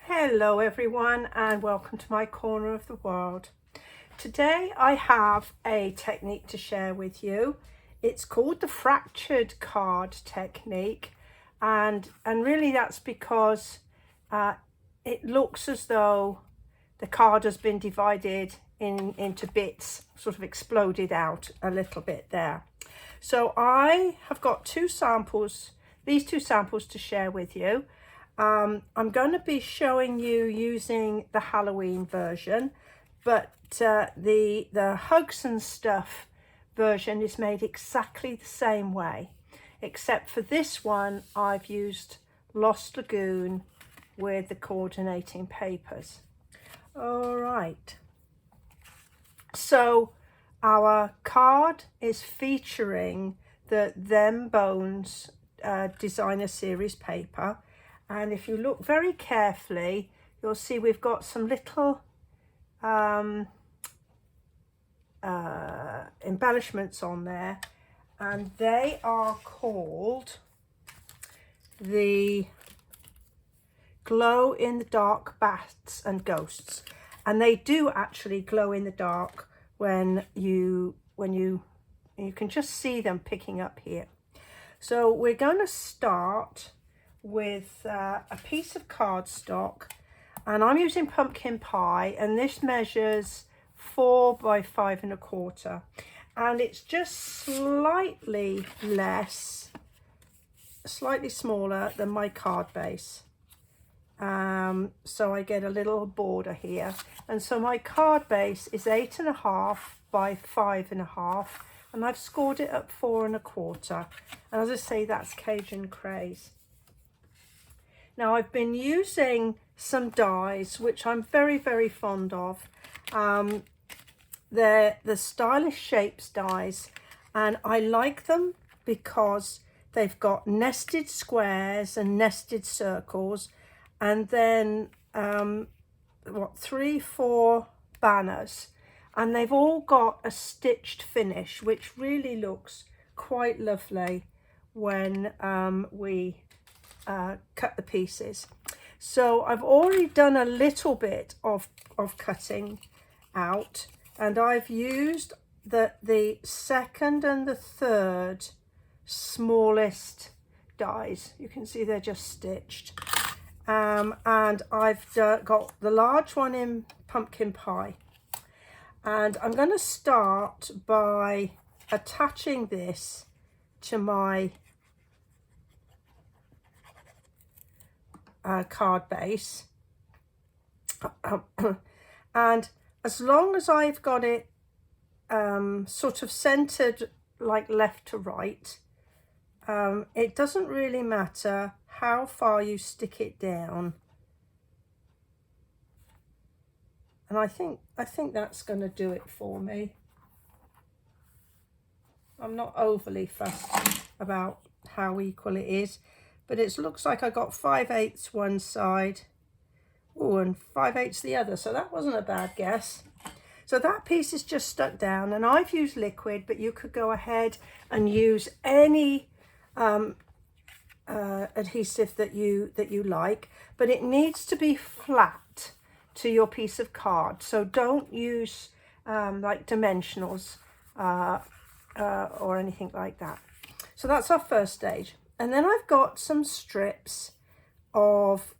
Hello everyone and welcome to my corner of the world. Today I have a technique to share with you. It's called the Fragmented Card Technique and really that's because it looks as though the card has been divided into bits, sort of exploded out a little bit there. So I have got these two samples to share with you. I'm going to be showing you using the Halloween version, but the Hugs and Stuff version is made exactly the same way, except for this one I've used Lost Lagoon with the coordinating papers. All right, so our card is featuring the Them Bones designer series paper. And if you look very carefully, you'll see we've got some little embellishments on there, and they are called the Glow in the Dark Bats and Ghosts. And they do actually glow in the dark when you can just see them picking up here. So we're going to start with a piece of cardstock, and I'm using pumpkin pie, and this measures 4 by 5 1/4, and it's just slightly smaller than my card base. So I get a little border here, and so my card base is 8 1/2 by 5 1/2, and I've scored it at 4 1/4, and as I say, that's Cajun Craze. Now I've been using some dies which I'm very fond of. They're the Stylish Shapes dies, and I like them because they've got nested squares and nested circles, and then 3-4 banners, and they've all got a stitched finish which really looks quite lovely when we cut the pieces. So I've already done a little bit of cutting out, and I've used the second and the third smallest dies. You can see they're just stitched, and I've got the large one in pumpkin pie, and I'm going to start by attaching this to my card base, and as long as I've got it sort of centered like left to right, it doesn't really matter how far you stick it down, and I think that's going to do it for me. I'm not overly fussed about how equal it is, but it looks like I got 5/8 one side, and 5/8 the other, so that wasn't a bad guess. So that piece is just stuck down, and I've used liquid, but you could go ahead and use any adhesive that you like, but it needs to be flat to your piece of card, so don't use like dimensionals or anything like that. So that's our first stage. And then I've got some strips of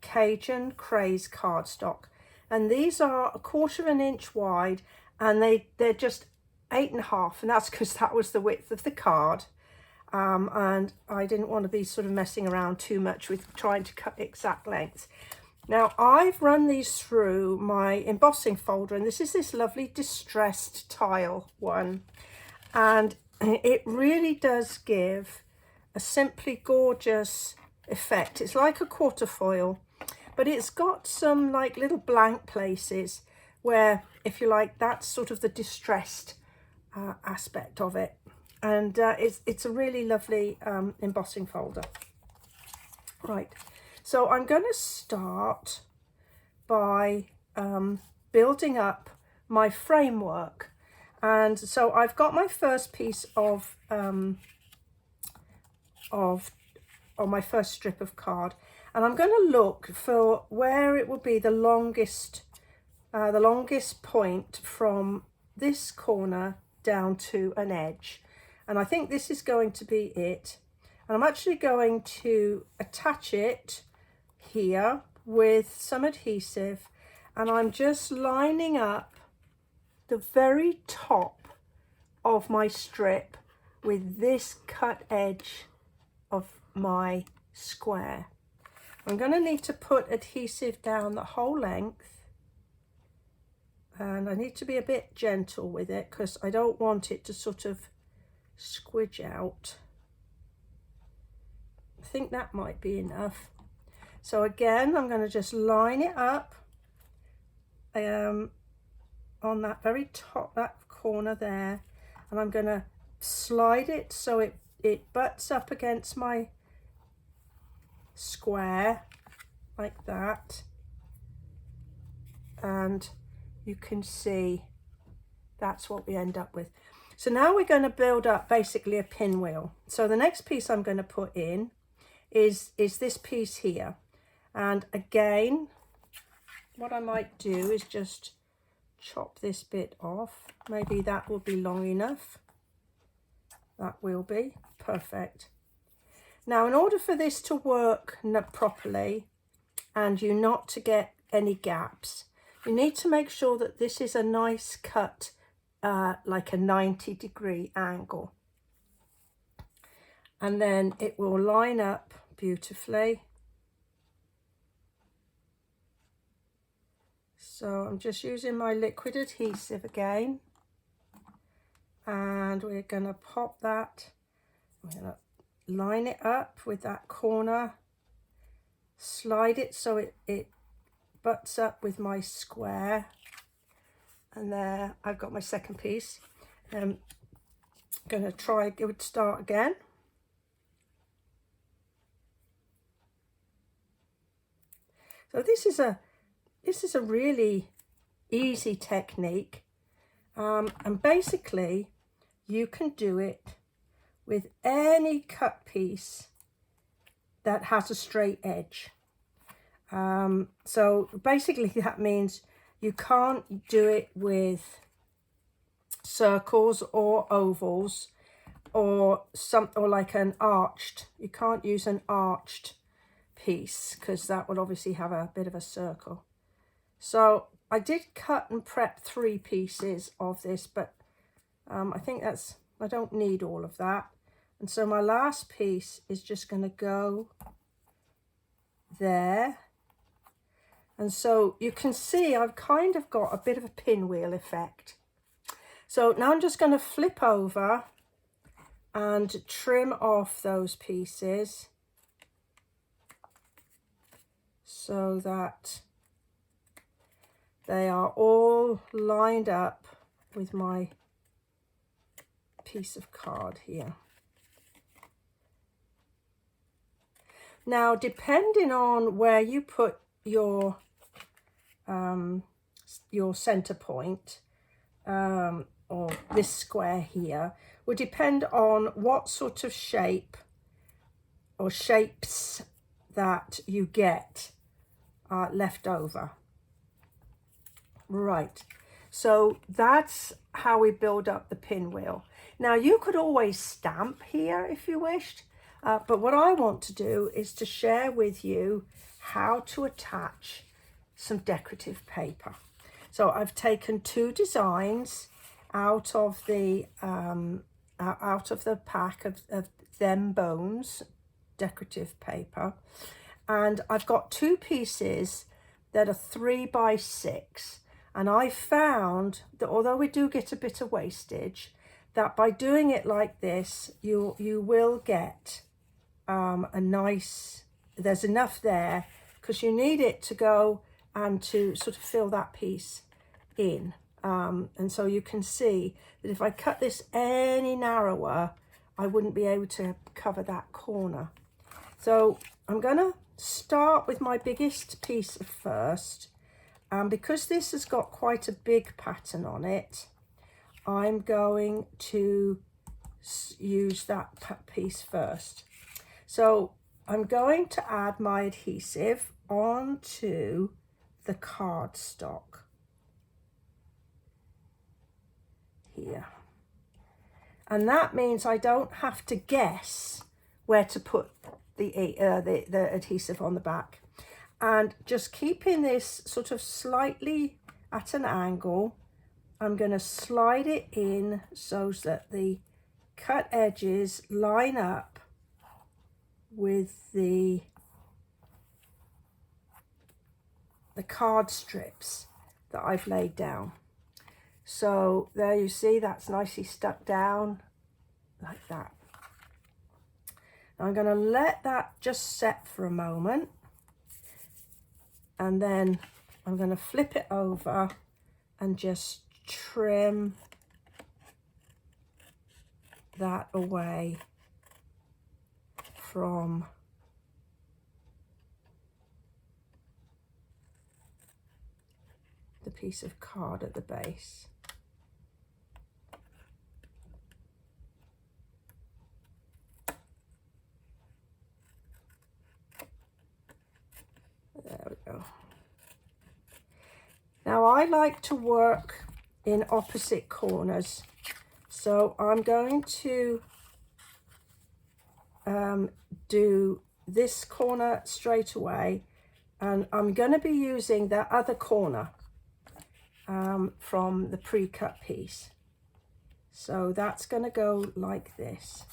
Cajun Craze cardstock, and these are 1/4 inch wide, and they're just 8 1/2, and that's because that was the width of the card, and I didn't want to be sort of messing around too much with trying to cut exact lengths. Now I've run these through my embossing folder, and this is this lovely distressed tile one, and it really does give a simply gorgeous effect. It's like a quarterfoil, but it's got some like little blank places where, if you like, that's sort of the distressed aspect of it, and it's a really lovely embossing folder. Right, so I'm going to start by building up my framework, and so I've got my first piece of on my first strip of card, and I'm going to look for where it will be the longest point from this corner down to an edge, and I think this is going to be it. And I'm actually going to attach it here with some adhesive, and I'm just lining up the very top of my strip with this cut edge of my square. I'm going to need to put adhesive down the whole length, and I need to be a bit gentle with it because I don't want it to sort of squidge out. I think that might be enough. So again, I'm going to just line it up on that very top, that corner there, and I'm going to slide it so it butts up against my square like that, and you can see that's what we end up with. So now we're going to build up basically a pinwheel. So the next piece I'm going to put in is this piece here, and again what I might do is just chop this bit off. Maybe that will be long enough. That will be perfect. Now, in order for this to work properly and you not to get any gaps, you need to make sure that this is a nice cut, like a 90-degree angle, and then it will line up beautifully. So I'm just using my liquid adhesive again, and we're going to pop that, we're going to line it up with that corner, slide it so it butts up with my square, and there I've got my second piece. I'm going to try a good start again. So this is a really easy technique, and basically you can do it with any cut piece that has a straight edge. So basically that means you can't do it with circles or ovals or like an arched. You can't use an arched piece because that would obviously have a bit of a circle. So I did cut and prep 3 pieces of this, but I think I don't need all of that. And so my last piece is just going to go there. And so you can see I've kind of got a bit of a pinwheel effect. So now I'm just going to flip over and trim off those pieces so that they are all lined up with my piece of card here. Now, depending on where you put your center point, or this square here, will depend on what sort of shape or shapes that you get left over. Right, so that's how we build up the pinwheel. Now, you could always stamp here if you wished, but what I want to do is to share with you how to attach some decorative paper. So I've taken 2 designs out of the pack of Them Bones decorative paper, and I've got 2 pieces that are 3 by 6, and I found that although we do get a bit of wastage, that by doing it like this you will get a nice, there's enough there because you need it to go and to sort of fill that piece in. And so you can see that if I cut this any narrower, I wouldn't be able to cover that corner. So I'm going to start with my biggest piece first, and because this has got quite a big pattern on it, I'm going to use that piece first. So I'm going to add my adhesive onto the cardstock here. And that means I don't have to guess where to put the adhesive on the back. And just keeping this sort of slightly at an angle, I'm going to slide it in so that the cut edges line up with the card strips that I've laid down. So there you see, that's nicely stuck down like that. I'm going to let that just set for a moment, and then I'm going to flip it over and just trim that away from the piece of card at the base. There we go. Now I like to work in opposite corners, so I'm going to do this corner straight away, and I'm going to be using the other corner from the pre-cut piece. So that's going to go like this,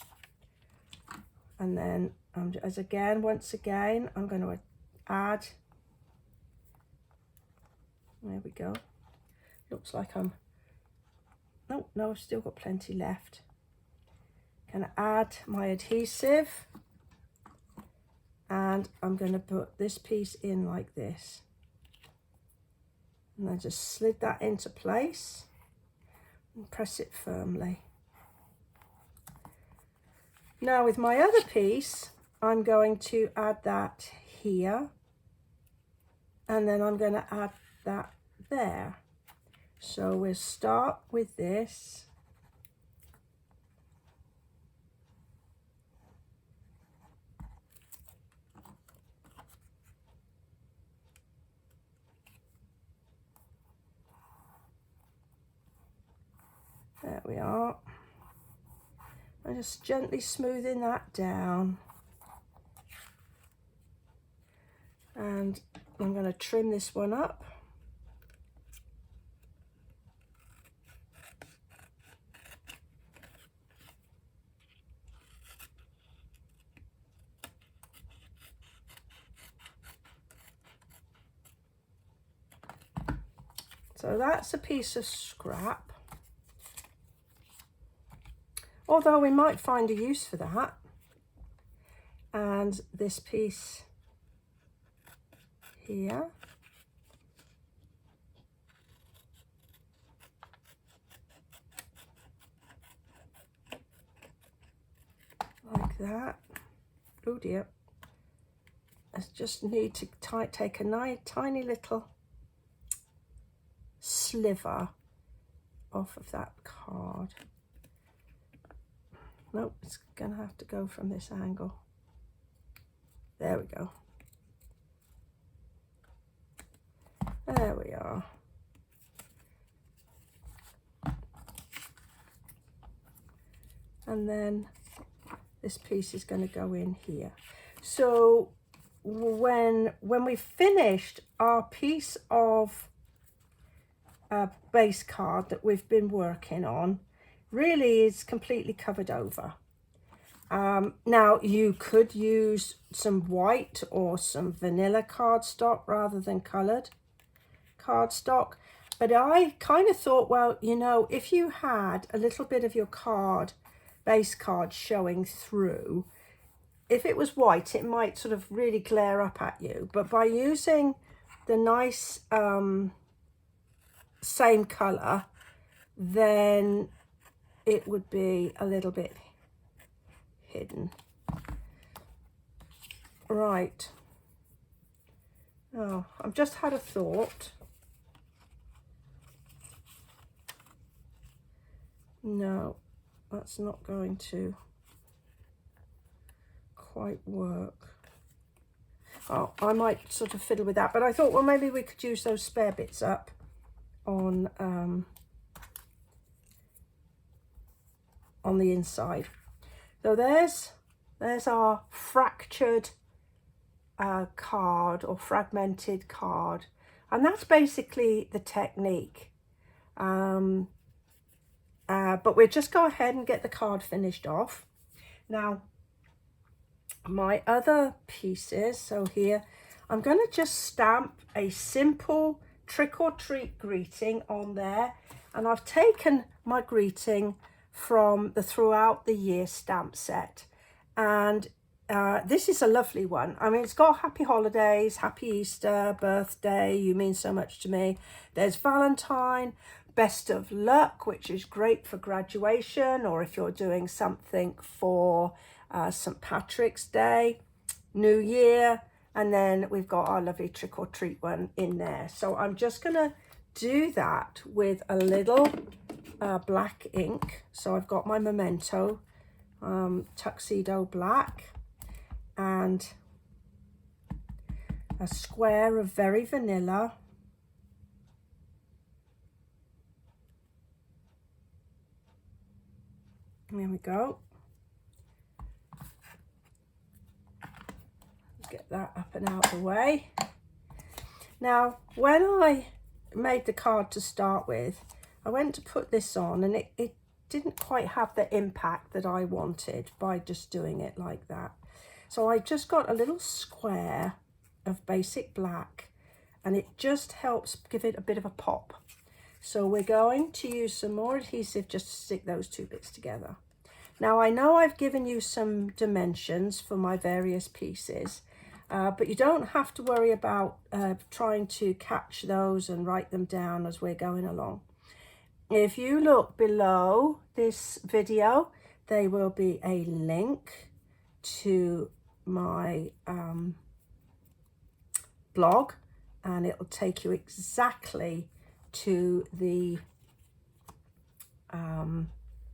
and then once again I'm going to add. There we go. Looks like I'm, no, I've still got plenty left. Gonna add my adhesive, and I'm gonna put this piece in like this. And I just slid that into place and press it firmly. Now with my other piece, I'm going to add that here, and then I'm gonna add that there. So we'll start with this. There we are. I'm just gently smoothing that down. And I'm going to trim this one up. So that's a piece of scrap, although we might find a use for that. And this piece here, like that. Oh dear, I just need to take a tiny little sliver off of that card. Nope, it's gonna have to go from this angle. There we go. There we are. And then this piece is going to go in here. So when we've finished our piece of base card that we've been working on, really is completely covered over. Now you could use some white or some vanilla cardstock rather than coloured cardstock, but I kind of thought, well, you know, if you had a little bit of your base card showing through, if it was white it might sort of really glare up at you, but by using the nice same colour, then it would be a little bit hidden. Right. Oh, I've just had a thought. No, that's not going to quite work. Oh, I might sort of fiddle with that, but I thought, well, maybe we could use those spare bits up on the inside. So there's our fractured card, or fragmented card, and that's basically the technique. But we'll just go ahead and get the card finished off. Now, my other pieces, so here, I'm going to just stamp a simple trick or treat greeting on there. And I've taken my greeting from the Throughout the Year stamp set. And this is a lovely one. I mean, it's got Happy Holidays, Happy Easter, Birthday, You Mean So Much to Me. There's Valentine, Best of Luck, which is great for graduation, or if you're doing something for St. Patrick's Day, New Year, and then we've got our lovely trick or treat one in there. So I'm just gonna do that with a little black ink. So I've got my Memento Tuxedo Black and a square of Very Vanilla. There we go. Get that up and out of the way. Now, when I made the card to start with, I went to put this on and it didn't quite have the impact that I wanted by just doing it like that. So I just got a little square of basic black, and it just helps give it a bit of a pop. So we're going to use some more adhesive just to stick those two bits together. Now, I know I've given you some dimensions for my various pieces, but you don't have to worry about trying to catch those and write them down as we're going along. If you look below this video, there will be a link to my blog, and it will take you exactly to the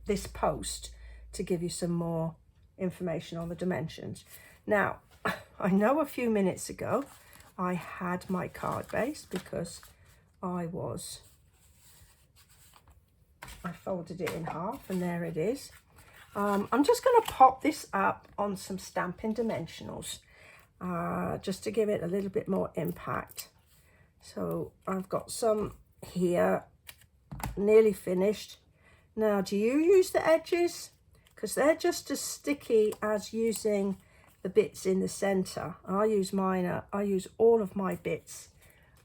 this post to give you some more information on the dimensions. Now, I know a few minutes ago I had my card base because I folded it in half, and there it is. I'm just going to pop this up on some Stampin' Dimensionals just to give it a little bit more impact. So I've got some here nearly finished. Now, do you use the edges? Because they're just as sticky as using the bits in the center. I use mine up. I use all of my bits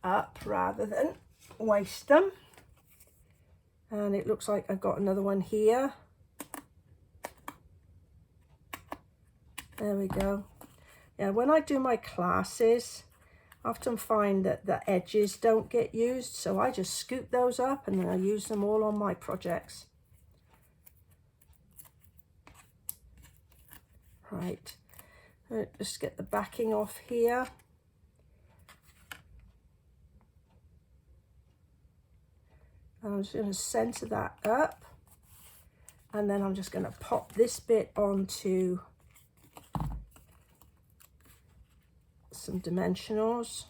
up rather than waste them. And it looks like I've got another one here. There we go. Yeah, when I do my classes, I often find that the edges don't get used, so I just scoop those up and then I use them all on my projects. Right, just get the backing off here. And I'm just going to center that up, and then I'm just going to pop this bit onto some dimensionals,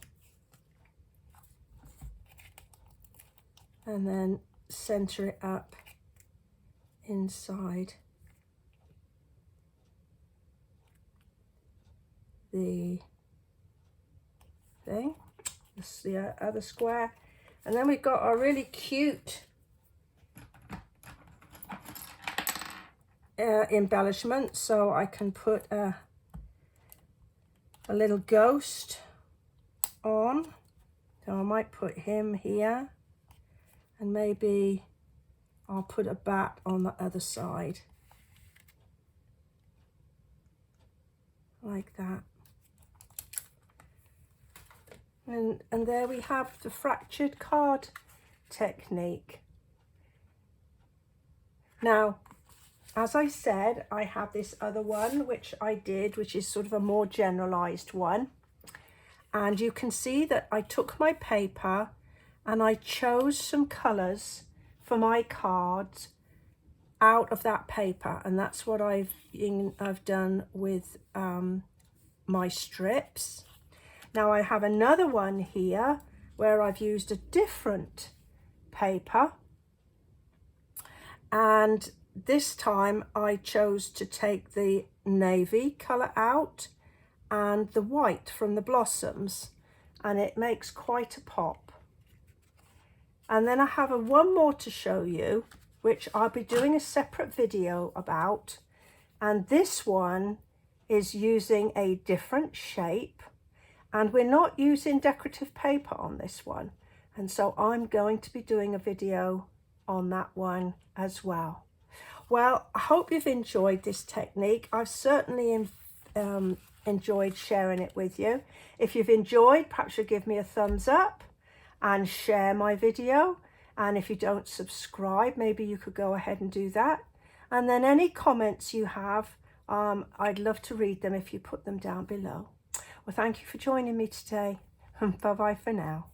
and then center it up inside the thing. This is the other square. And then we've got our really cute embellishment. So I can put a little ghost on. So I might put him here, and maybe I'll put a bat on the other side. Like that. And there we have the Fractured Card Technique. Now, as I said, I have this other one which I did, which is sort of a more generalized one. And you can see that I took my paper and I chose some colors for my cards out of that paper, and that's what I've done with my strips. Now I have another one here where I've used a different paper, and this time I chose to take the navy colour out and the white from the blossoms, and it makes quite a pop. And then I have one more to show you, which I'll be doing a separate video about, and this one is using a different shape, and we're not using decorative paper on this one, and so I'm going to be doing a video on that one as well. Well, I hope you've enjoyed this technique. I've certainly enjoyed sharing it with you. If you've enjoyed, perhaps you'll give me a thumbs up and share my video, and if you don't subscribe, maybe you could go ahead and do that. And then any comments you have, I'd love to read them if you put them down below. Well, thank you for joining me today. Bye-bye for now.